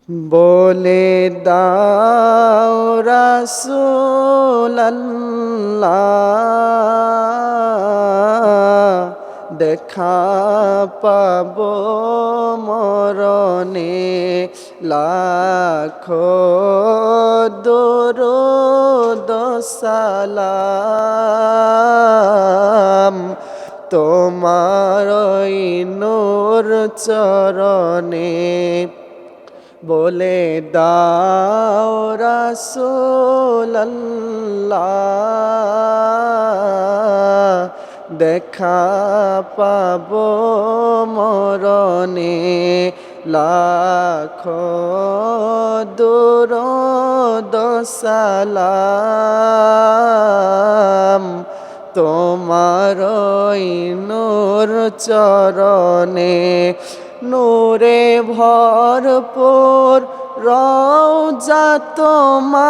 বলে দাও রাসূলুল্লাহ, দেখা পাবো মরণে, লাখো দরুদ সালাম তোমার ওই নূর চরণে। বলে দাও রাসূলুল্লাহ, দেখা পাবো মরণে, লাখো দরুদ সালাম তোমার ওই নূর চরণে। নূরে ভরপুর রওজা তোমার,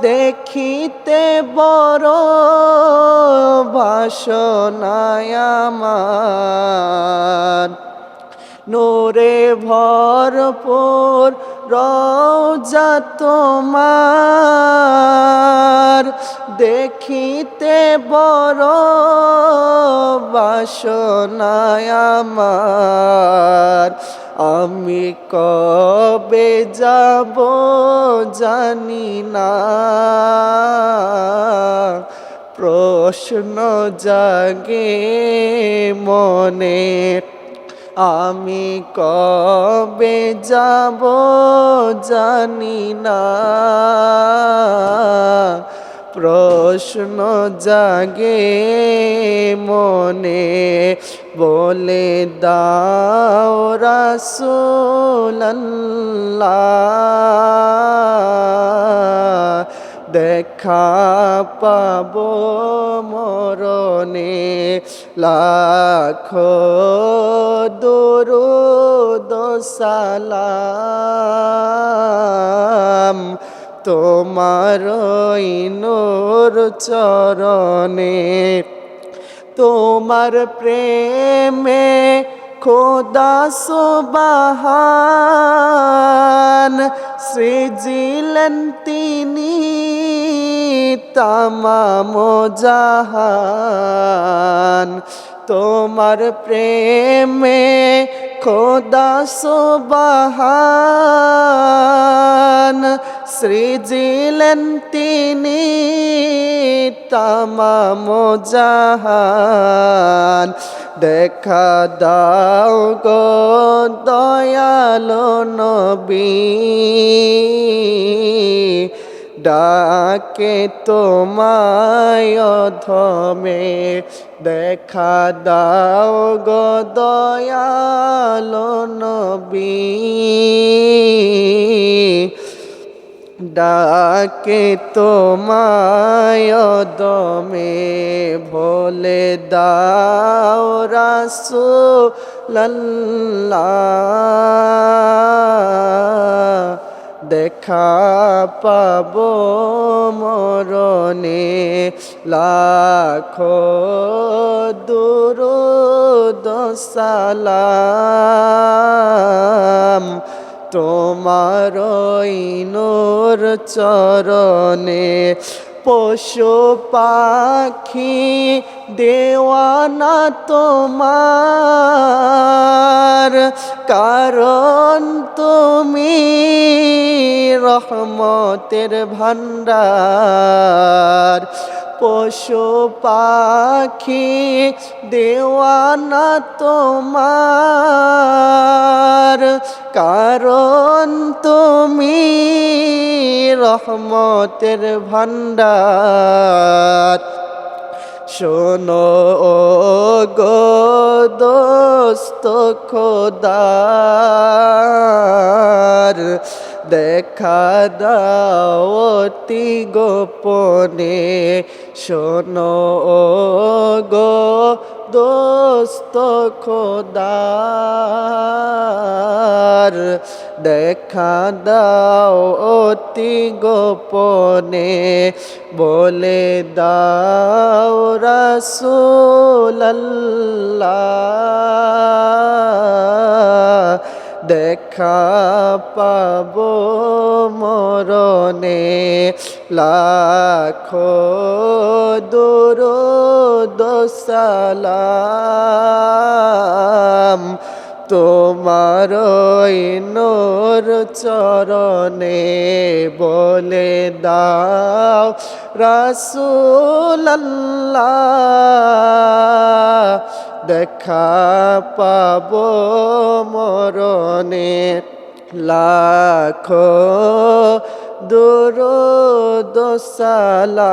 দেখিতে বড় বাসনায় আমার। নূরে ভরপুর রওজা তোমার, দেখিতে বড় বাসনায় আমার। আমি কবে যাব জানি না, প্রশ্ন জাগে মনে। আমি কবে যাব জানি না, প্রশ্ন জাগে মনে। বলে দাও রাসূলুল্লাহ, দেখা পাবো মরণে, লাখো দরুদ সালাম তোমার ওই নূর চরণে। তোমার প্রেমে খোদা সুবহান সৃজিলেন তিনি তামাম জাহান। তোমার প্রেমে খোদা সুবহান সৃজিলেন তিনি তামাম জাহান। দেখা দাও গো দয়ালো নবী, ডাকে তোমায় অধমে। দেখা দাও গো দয়ালো নবী, ডাকে তোমায় অধমে। বলে দাও রাসূলুল্লাহ, দেখা পাবো মরণে, লাখো দরুদ সালাম তোমার ওই নূর চরণে। পশু পাখি দেওয়ানা তোমার, কারণ তুমি রহমতের ভান্ডার। পশু পাখি দেওয়ানা তোমার, কারণ তুমি রহমতের ভান্ডার। শোনো গো দোস্ত খোদার, দেখা দাও অতি গোপনে। শোনো গো দোস্ত খোদার, দেখা দাও অতি গোপনে। বলে দাও রাসূলুল্লাহ, দেখা পাবো মরণে লাখো দুরূদ সালাম তোমারই নূর চরণে বলে দাও রাসূলুল্লাহ দেখা পাবো মরণে লাখো দুরূদ সালাম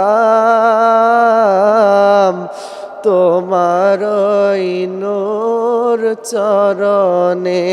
তোমারই নূর চরণে।